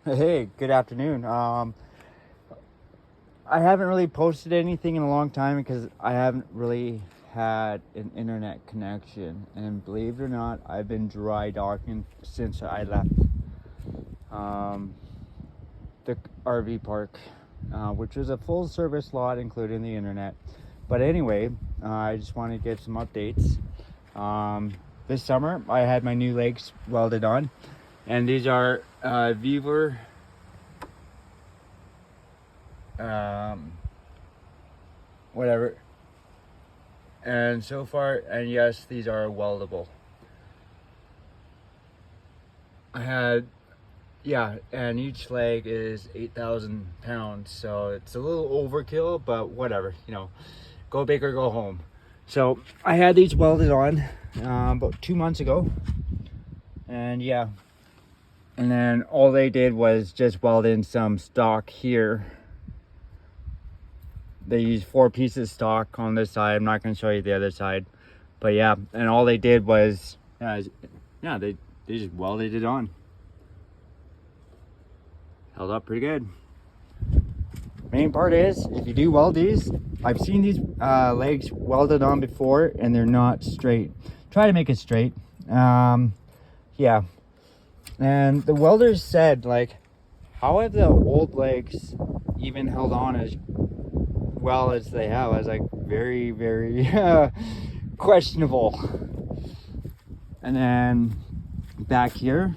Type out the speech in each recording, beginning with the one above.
Hey, good afternoon. I haven't really posted anything in a long time because I haven't really had an internet connection. And believe it or not, I've been dry docking since I left um, the RV park, which was a full service lot, including the internet. But anyway, I just want to give some updates. This summer, I had my new legs welded on, and these are Vevor whatever. And so far, and yes, these are weldable. I had, yeah, and each leg is 8,000 pounds, so it's a little overkill, but whatever, go big or go home. So I had these welded on about 2 months ago, and yeah, and then all they did was just weld in some stock here. They used 4 pieces of stock on this side. I'm not going to show you the other side, but yeah, and all they did was they just welded it on. Held up pretty good. Main part is, if you do weld these, I've seen these legs welded on before and they're not straight. Try to make it straight. Yeah, and the welders said, like, how have the old legs even held on as well as they have? I was like, very, very questionable. And then back here,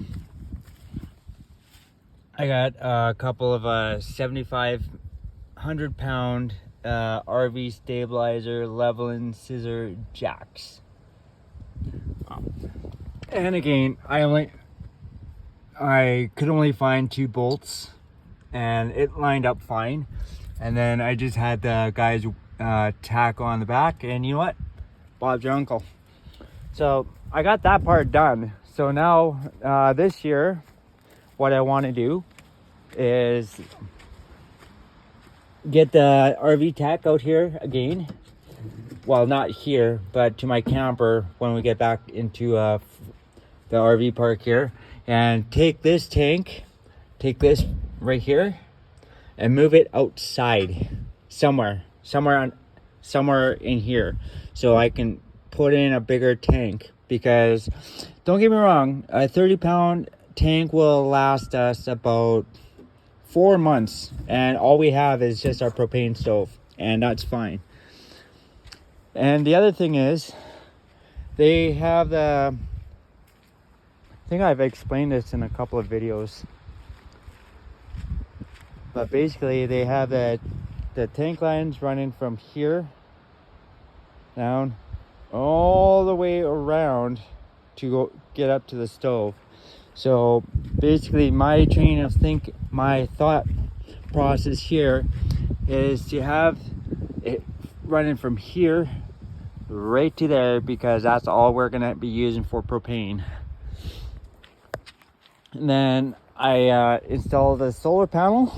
I got a couple of 7,500 pound RV stabilizer leveling scissor jacks. And again, I could only find 2 bolts, and it lined up fine. And then I just had the guys tack on the back, and you know what? Bob's your uncle. So I got that part done. So now this year, what I want to do is get the RV tack out here again. Well, not here, but to my camper when we get back into the RV park here, and take this tank, take this right here, and move it outside somewhere in here, so I can put in a bigger tank. Because don't get me wrong, a 30-pound tank will last us about 4 months, and all we have is just our propane stove, and that's fine. And the other thing is, they have I think I've explained this in a couple of videos, but basically they have the tank lines running from here down all the way around to go get up to the stove. So basically my thought process here is to have it running from here right to there, because that's all we're gonna be using for propane. And then I installed a solar panel,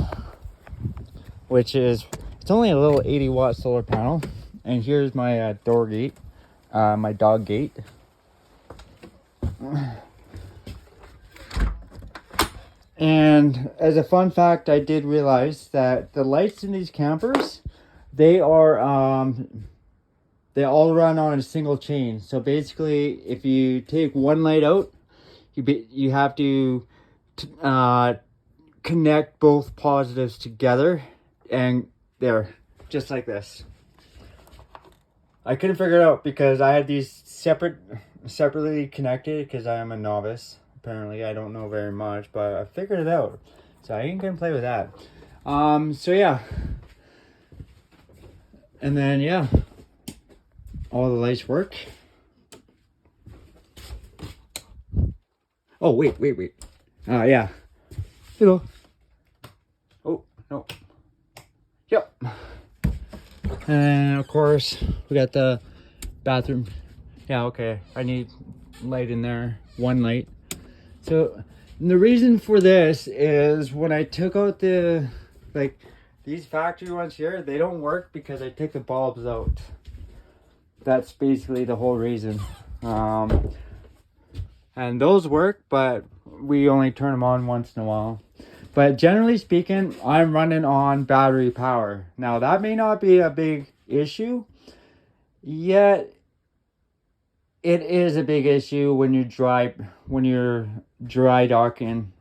which is, it's only a little 80-watt solar panel. And here's my door gate, my dog gate. And as a fun fact, I did realize that the lights in these campers, they all run on a single chain. So basically, if you take one light out, you have to connect both positives together, and there, just like this. I couldn't figure it out because I had these separately connected, because I am a novice. Apparently, I don't know very much, but I figured it out. So I ain't gonna play with that. So yeah. And then, yeah, all the lights work. Oh, wait. Yeah. Hello. Oh, no. Yep. And of course, we got the bathroom. Yeah, okay. I need light in there. One light. So the reason for this is, when I took out these factory ones here, they don't work because I took the bulbs out. That's basically the whole reason. And those work, but we only turn them on once in a while. But generally speaking, I'm running on battery power. Now that may not be a big issue, yet it is a big issue when you're dry docking.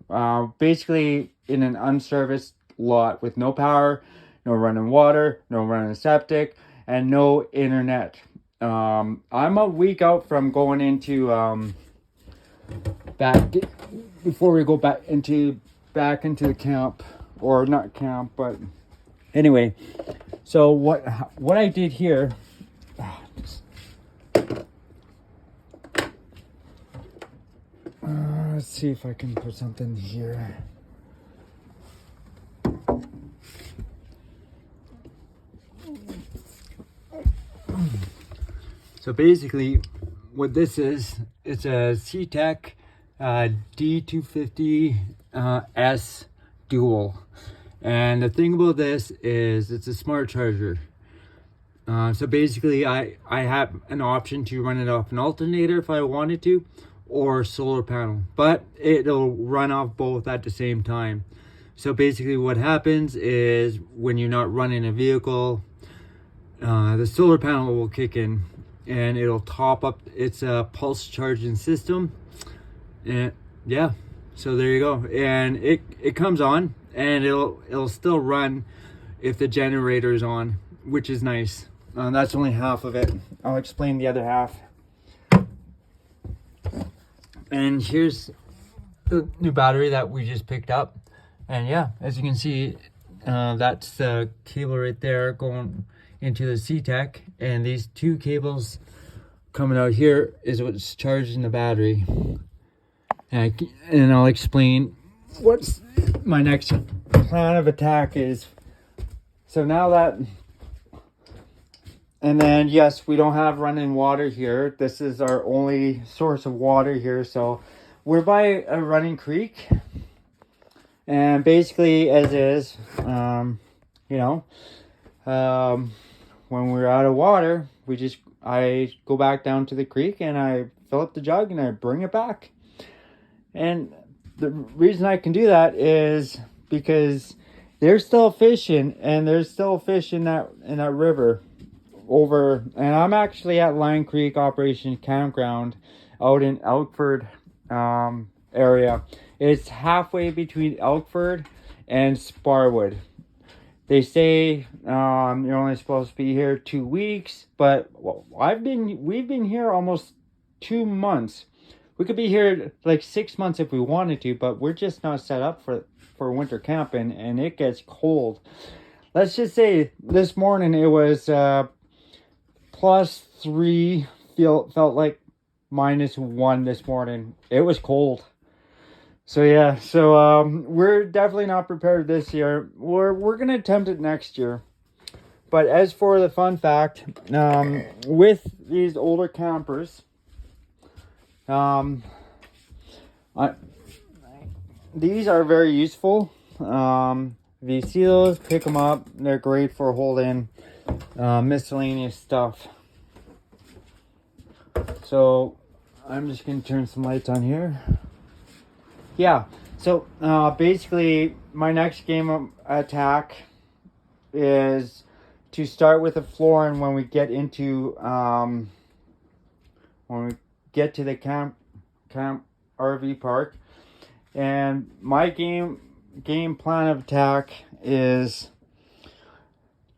Basically in an unserviced lot with no power, no running water, no running septic, and no internet. I'm a week out from going into back before we go back into the camp, or not camp, but anyway. So what I did here, let's see if I can put something here. So basically what this is, it's a SeaTech D250 S dual. And the thing about this is it's a smart charger. So basically I have an option to run it off an alternator if I wanted to, or solar panel, but it'll run off both at the same time. So basically what happens is when you're not running a vehicle, the solar panel will kick in and it'll top up. It's a pulse charging system, and yeah, so there you go. And it comes on and it'll still run if the generator is on, which is nice. That's only half of it. I'll explain the other half. And here's the new battery that we just picked up. And yeah, as you can see, that's the cable right there going into the SeaTech, and these two cables coming out here is what's charging the battery. And I'll explain what's my next plan of attack is. So now that, and then yes, we don't have running water here. This is our only source of water here. So we're by a running creek, and basically as is, when we're out of water, I go back down to the creek and I fill up the jug and I bring it back. And the reason I can do that is because there's still fishing, and there's still fish in that river over, and I'm actually at Lion Creek Operation Campground out in Elkford area. It's halfway between Elkford and Sparwood. They say you're only supposed to be here 2 weeks, but we've been here almost 2 months. We could be here like 6 months if we wanted to, but we're just not set up for winter camping, and it gets cold. Let's just say this morning it was +3, felt like -1 this morning. It was cold. So yeah, we're definitely not prepared this year. We're gonna attempt it next year. But as for the fun fact, with these older campers, these are very useful. If you see those, pick them up. They're great for holding miscellaneous stuff. So I'm just gonna turn some lights on here. Yeah, so basically my next game of attack is to start with a flooring when we get into the camp RV park. And my game plan of attack is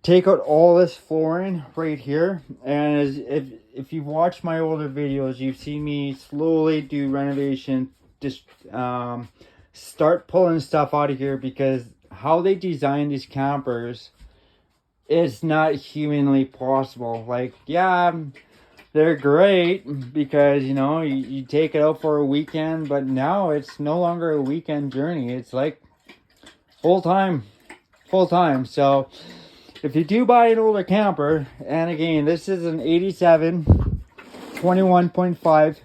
take out all this flooring right here. And if you've watched my older videos, you've seen me slowly do renovation, just start pulling stuff out of here, because how they design these campers is not humanly possible. Like, yeah, they're great because you take it out for a weekend, but now it's no longer a weekend journey. It's like full time. So if you do buy an older camper, and again, this is an 87 21.5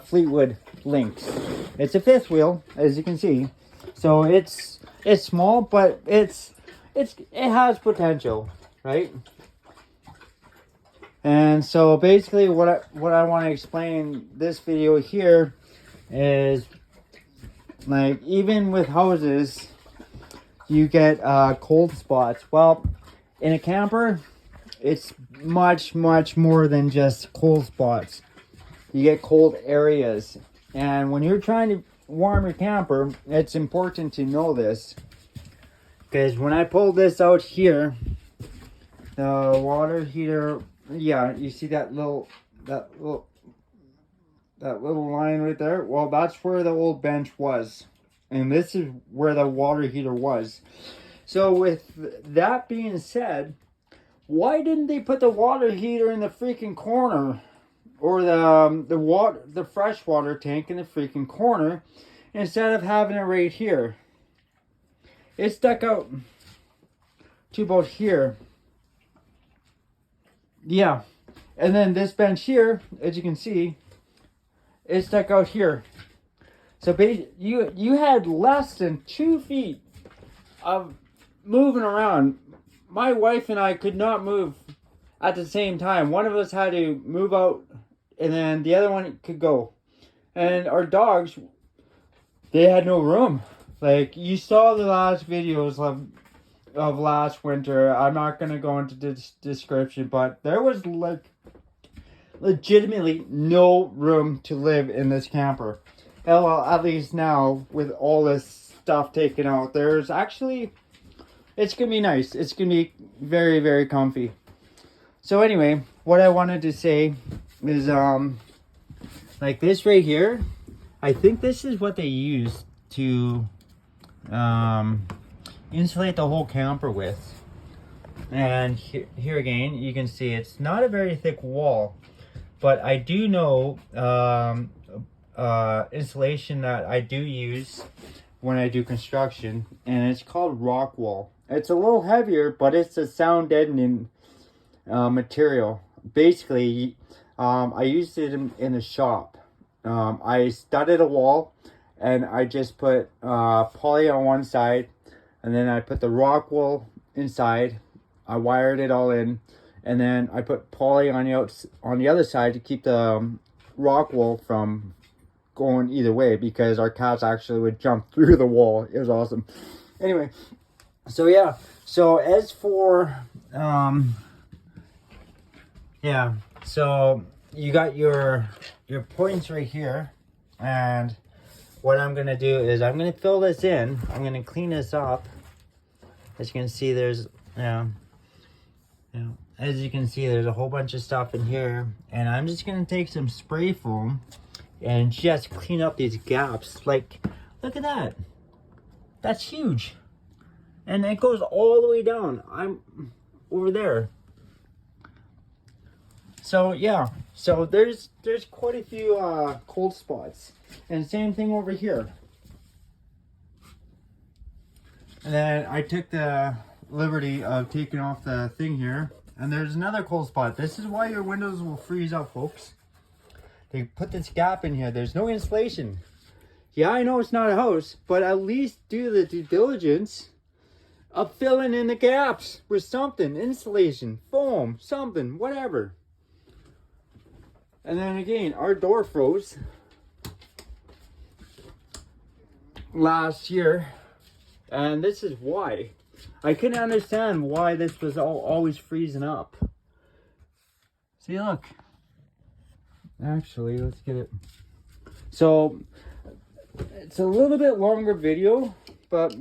Fleetwood Lynx. It's a fifth wheel, as you can see. So it's small, but it has potential, right? And so basically what I want to explain this video here is Like, even with houses, you get cold spots. Well, in a camper, it's much, much more than just cold spots. You get cold areas. And when you're trying to warm your camper, it's important to know this. Because when I pulled this out here, the water heater, yeah, you see that little line right there? Well, that's where the old bench was. And this is where the water heater was. So with that being said, why didn't they put the water heater in the freaking corner? Or the fresh water tank in the freaking corner instead of having it right here? It stuck out to about here. Yeah. And then this bench here, as you can see, it stuck out here. So you had less than 2 feet of moving around. My wife and I could not move at the same time. One of us had to move out, and then the other one could go. And our dogs, they had no room. Like, you saw the last videos of last winter. I'm not going to go into this description, but there was like legitimately no room to live in this camper. Well, at least now with all this stuff taken out, there's actually, it's gonna be nice. It's gonna be very, very comfy. So anyway, what I wanted to say is like this right here, I think this is what they use to insulate the whole camper with. And here again, you can see it's not a very thick wall, but I do know insulation that I do use when I do construction, and it's called Rockwool. It's a little heavier, but it's a sound deadening material. Basically, I used it in the shop. I studded a wall, and I just put poly on one side, and then I put the Rockwool inside. I wired it all in, and then I put poly on the other side to keep the Rockwool from going either way, because our cats actually would jump through the wall. It was awesome. Anyway, so yeah. So as for yeah, so you got your points right here, and what I'm gonna do is I'm gonna fill this in. I'm gonna clean this up. As you can see, there's as you can see, there's a whole bunch of stuff in here, and I'm just gonna take some spray foam and just clean up these gaps. Like, look at that. That's huge. And it goes all the way down. I'm over there. So yeah, so there's quite a few cold spots. And same thing over here. And then I took the liberty of taking off the thing here. And there's another cold spot. This is why your windows will freeze up, folks. They put this gap in here. There's no insulation. Yeah, I know it's not a house, but at least do the due diligence of filling in the gaps with something. Insulation, foam, something, whatever. And then again, our door froze last year. And this is why. I couldn't understand why this was always freezing up. See, look. Actually, let's get it. So it's a little bit longer video, but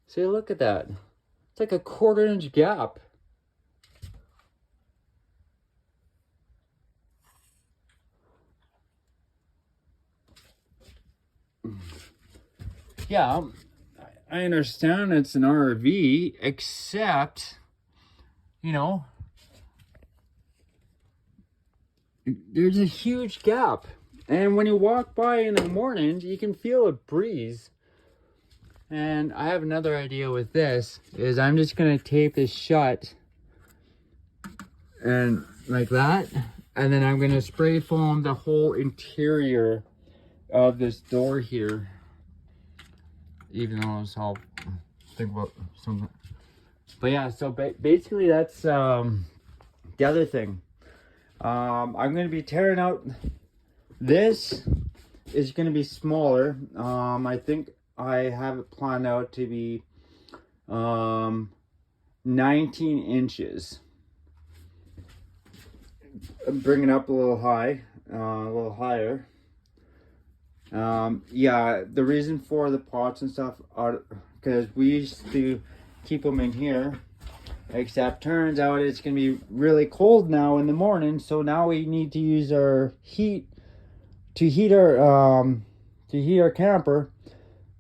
see, look at that. It's like a 1/4 inch gap. Yeah, I understand it's an RV, except, you know, there's a huge gap. And when you walk by in the morning, you can feel a breeze. And I have another idea with this, is I'm just going to tape this shut. And like that. And then I'm going to spray foam the whole interior of this door here. Even though it's all, think about something. But yeah, so basically that's the other thing. I'm going to be tearing out this is going to be smaller. I think I have it planned out to be 19 inches. Bring it up a little high, a little higher. Yeah, the reason for the pots and stuff are because we used to keep them in here, except turns out it's gonna be really cold now in the morning, so now we need to use our heat to heat our camper.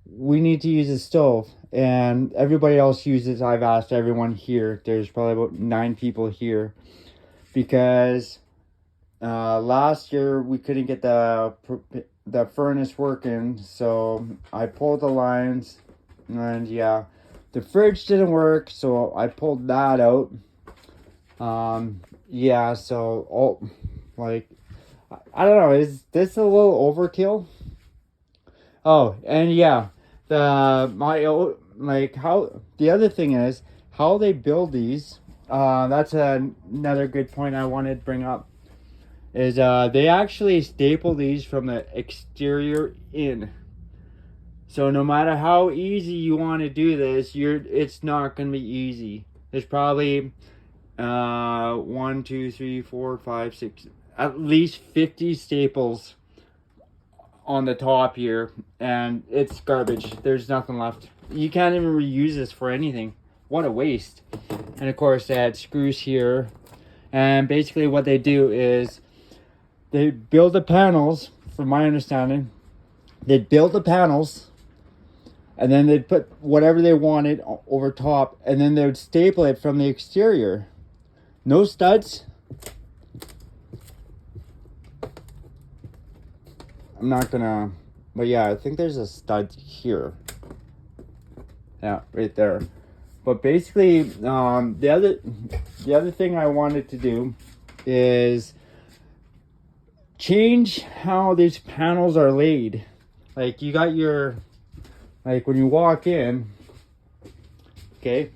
We need to use a stove, and everybody else uses. I've asked everyone here. There's probably about 9 people here, because last year we couldn't get the furnace working, so I pulled the lines, and yeah, the fridge didn't work, so I pulled that out. Yeah, so like, I don't know, is this a little overkill? Oh, and yeah, the other thing is how they build these. That's another good point I wanted to bring up. Is they actually staple these from the exterior in. So no matter how easy you want to do this, it's not going to be easy. There's probably 1, 2, 3, 4, 5, 6, at least 50 staples on the top here, and it's garbage. There's nothing left. You can't even reuse this for anything. What a waste. And of course they had screws here, and basically what they do is they build the panels, from my understanding. They'd build the panels, and then they'd put whatever they wanted over top, and then they would staple it from the exterior. No studs. I'm not gonna, but yeah, I think there's a stud here. Yeah, right there. But basically, the other thing I wanted to do is change how these panels are laid. Like, you got your, like, when you walk in, okay,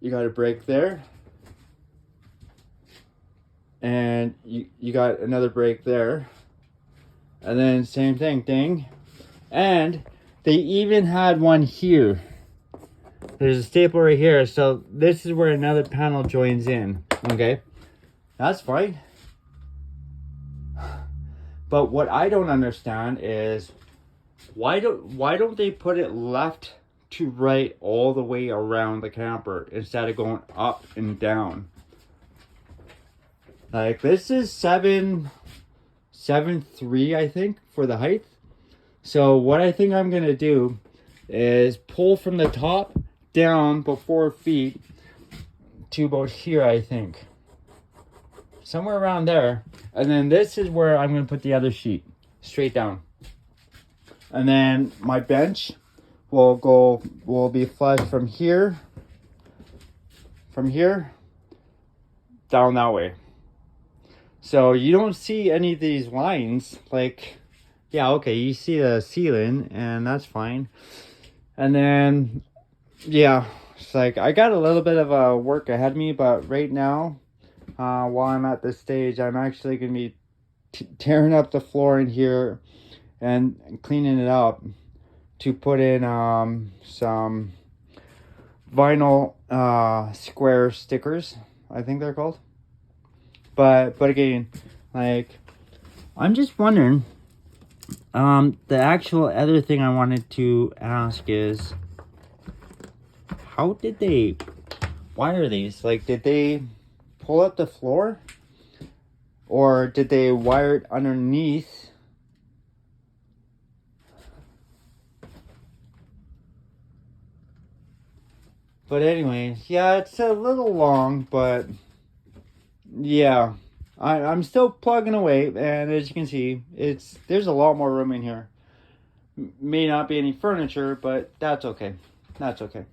you got a break there, and you got another break there, and then same thing, ding. And they even had one here. There's a staple right here, so this is where another panel joins in. Okay, that's fine. But what I don't understand is why don't they put it left to right all the way around the camper instead of going up and down? Like, this is 7.3, I think, for the height. So what I think I'm gonna do is pull from the top down about 4 feet to about here, I think. Somewhere around there. And then this is where I'm going to put the other sheet, straight down. And then my bench will be flush from here down that way. So you don't see any of these lines. Like, yeah, okay, you see the ceiling, and that's fine. And then, yeah, it's like I got a little bit of work ahead of me, but right now, while I'm at this stage, I'm actually going to be tearing up the floor in here and cleaning it up to put in some vinyl square stickers, I think they're called. But again, like, I'm just wondering, the actual other thing I wanted to ask is, how did they wire these? Like, did they pull up the floor, or did they wire it underneath? But anyway, yeah, it's a little long, but yeah, I'm still plugging away, and as you can see, there's a lot more room in here. May not be any furniture, but that's okay. That's okay.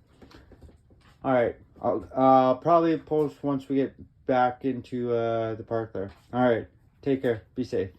All right, I'll probably post once we get back into the park there. All right, take care. Be safe.